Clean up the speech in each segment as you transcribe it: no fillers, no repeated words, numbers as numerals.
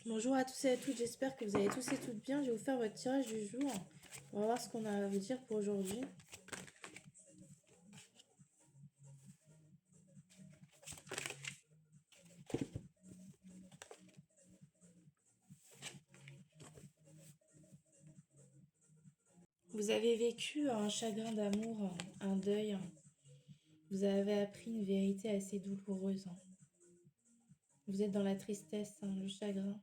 Bonjour à tous et à toutes, j'espère que vous allez tous et toutes bien. Je vais vous faire votre tirage du jour. On va voir ce qu'on a à vous dire pour aujourd'hui. Vous avez vécu un chagrin d'amour, un deuil. Vous avez appris une vérité assez douloureuse. Vous êtes dans la tristesse, le chagrin.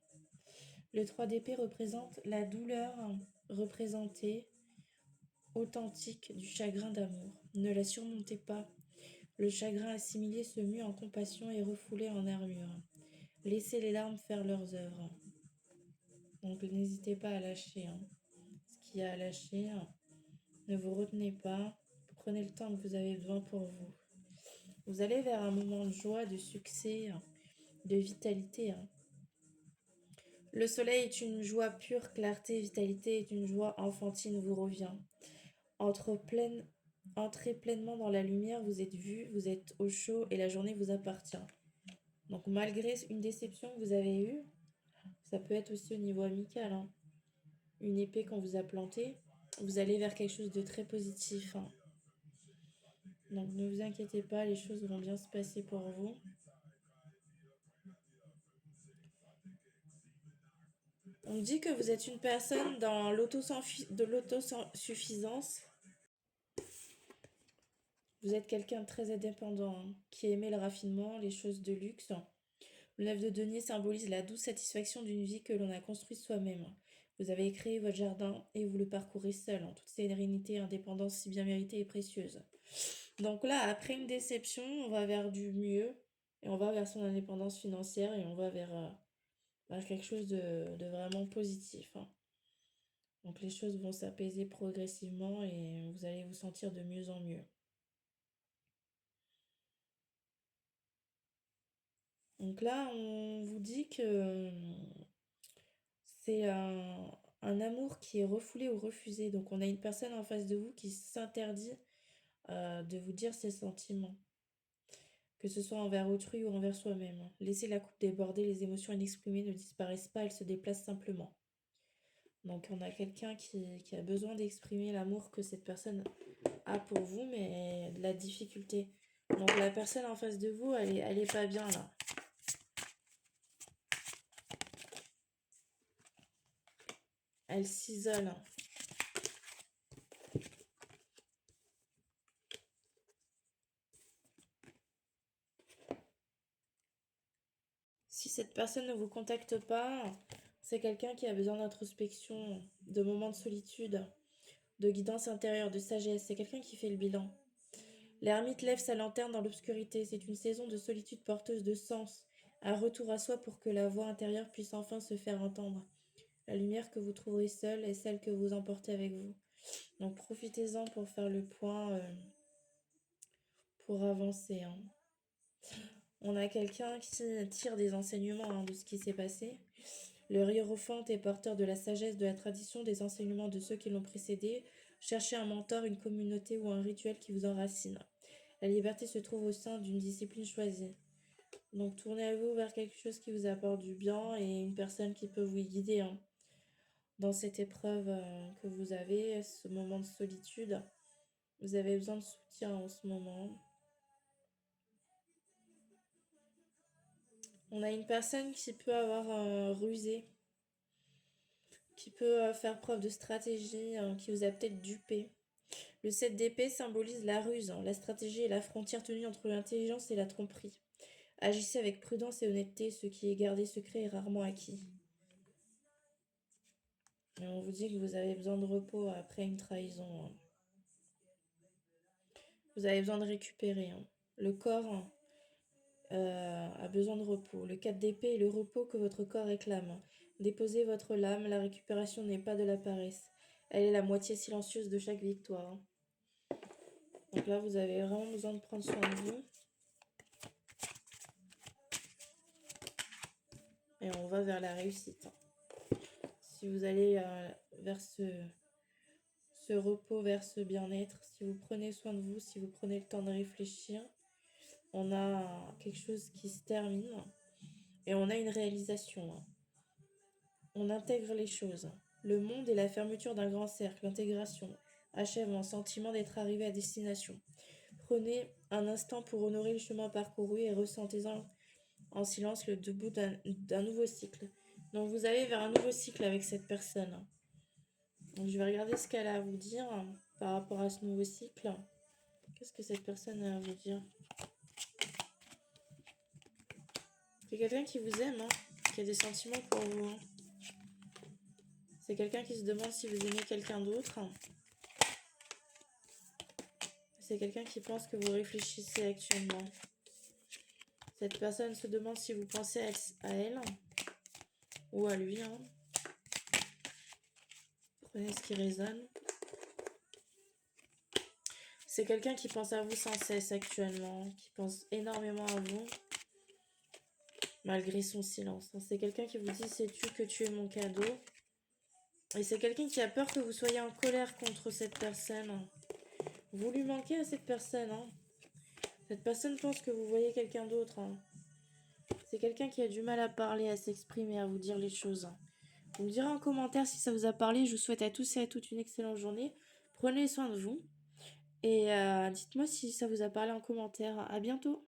Le 3 d'épée représente la douleur représentée, authentique du chagrin d'amour. Ne la surmontez pas. Le chagrin assimilé se mue en compassion et refoulé en armure. Laissez les larmes faire leurs œuvres. Donc n'hésitez pas à lâcher ce qu'il y a à lâcher. Ne vous retenez pas. Prenez le temps que vous avez besoin pour vous. Vous allez vers un moment de joie, de succès, de vitalité. Le soleil est une joie pure, clarté, vitalité est une joie enfantine vous revient. Entrez pleinement dans la lumière, vous êtes vu, vous êtes au chaud et la journée vous appartient. Donc malgré une déception que vous avez eue, ça peut être aussi au niveau amical, une épée qu'on vous a plantée, vous allez vers quelque chose de très positif. Donc ne vous inquiétez pas, les choses vont bien se passer pour vous. On dit que vous êtes une personne dans l'autosuffisance. Vous êtes quelqu'un de très indépendant, qui aimait le raffinement, les choses de luxe. Le 9 de denier symbolise la douce satisfaction d'une vie que l'on a construite soi-même. Vous avez créé votre jardin et vous le parcourez seul, en toute sérénité et indépendance si bien méritée et précieuse. Donc là, après une déception, on va vers du mieux, et on va vers son indépendance financière, et on va vers quelque chose de vraiment positif. Donc les choses vont s'apaiser progressivement, et vous allez vous sentir de mieux en mieux. Donc là, on vous dit que c'est un amour qui est refoulé ou refusé. Donc on a une personne en face de vous qui s'interdit de vous dire ses sentiments, que ce soit envers autrui ou envers soi-même. Laissez la coupe déborder, les émotions inexprimées ne disparaissent pas, elles se déplacent simplement. Donc on a quelqu'un qui a besoin d'exprimer l'amour que cette personne a pour vous, mais de la difficulté. Donc la personne en face de vous, elle est pas bien là. Elle s'isole. Si cette personne ne vous contacte pas, c'est quelqu'un qui a besoin d'introspection, de moments de solitude, de guidance intérieure, de sagesse. C'est quelqu'un qui fait le bilan. L'ermite lève sa lanterne dans l'obscurité. C'est une saison de solitude porteuse de sens, un retour à soi pour que la voix intérieure puisse enfin se faire entendre. La lumière que vous trouverez seule est celle que vous emportez avec vous. Donc profitez-en pour faire le point, pour avancer. On a quelqu'un qui tire des enseignements de ce qui s'est passé. Le hiérophante est porteur de la sagesse, de la tradition, des enseignements de ceux qui l'ont précédé. Cherchez un mentor, une communauté ou un rituel qui vous enracine. La liberté se trouve au sein d'une discipline choisie. Donc tournez-vous vers quelque chose qui vous apporte du bien et une personne qui peut vous guider dans cette épreuve que vous avez, ce moment de solitude. Vous avez besoin de soutien en ce moment. On a une personne qui peut avoir rusé, qui peut faire preuve de stratégie, qui vous a peut-être dupé. Le 7 d'épée symbolise la ruse, la stratégie et la frontière tenue entre l'intelligence et la tromperie. Agissez avec prudence et honnêteté, ce qui est gardé secret est rarement acquis. Et on vous dit que vous avez besoin de repos après une trahison. Vous avez besoin de récupérer. Le corps a besoin de repos. Le 4 d'épée est le repos que votre corps réclame. Déposez votre lame, la récupération n'est pas de la paresse. Elle est la moitié silencieuse de chaque victoire. Donc là, vous avez vraiment besoin de prendre soin de vous. Et on va vers la réussite. Si vous allez vers ce repos, vers ce bien-être, si vous prenez soin de vous, si vous prenez le temps de réfléchir, on a quelque chose qui se termine et on a une réalisation. On intègre les choses. Le monde est la fermeture d'un grand cercle, intégration, achèvement, sentiment d'être arrivé à destination. Prenez un instant pour honorer le chemin parcouru et ressentez-en en silence le debout d'un nouveau cycle. Donc vous allez vers un nouveau cycle avec cette personne. Donc je vais regarder ce qu'elle a à vous dire par rapport à ce nouveau cycle. Qu'est-ce que cette personne a à vous dire? C'est quelqu'un qui vous aime, qui a des sentiments pour vous. C'est quelqu'un qui se demande si vous aimez quelqu'un d'autre. C'est quelqu'un qui pense que vous réfléchissez actuellement. Cette personne se demande si vous pensez à elle ou à lui. Prenez ce qui résonne. C'est quelqu'un qui pense à vous sans cesse actuellement, qui pense énormément à vous, malgré son silence. C'est quelqu'un qui vous dit, sais-tu que tu es mon cadeau? Et c'est quelqu'un qui a peur que vous soyez en colère contre cette personne. Vous lui manquez à cette personne. Cette personne pense que vous voyez quelqu'un d'autre. C'est quelqu'un qui a du mal à parler, à s'exprimer, à vous dire les choses. Vous me direz en commentaire si ça vous a parlé. Je vous souhaite à tous et à toutes une excellente journée. Prenez soin de vous. Et dites-moi si ça vous a parlé en commentaire. À bientôt.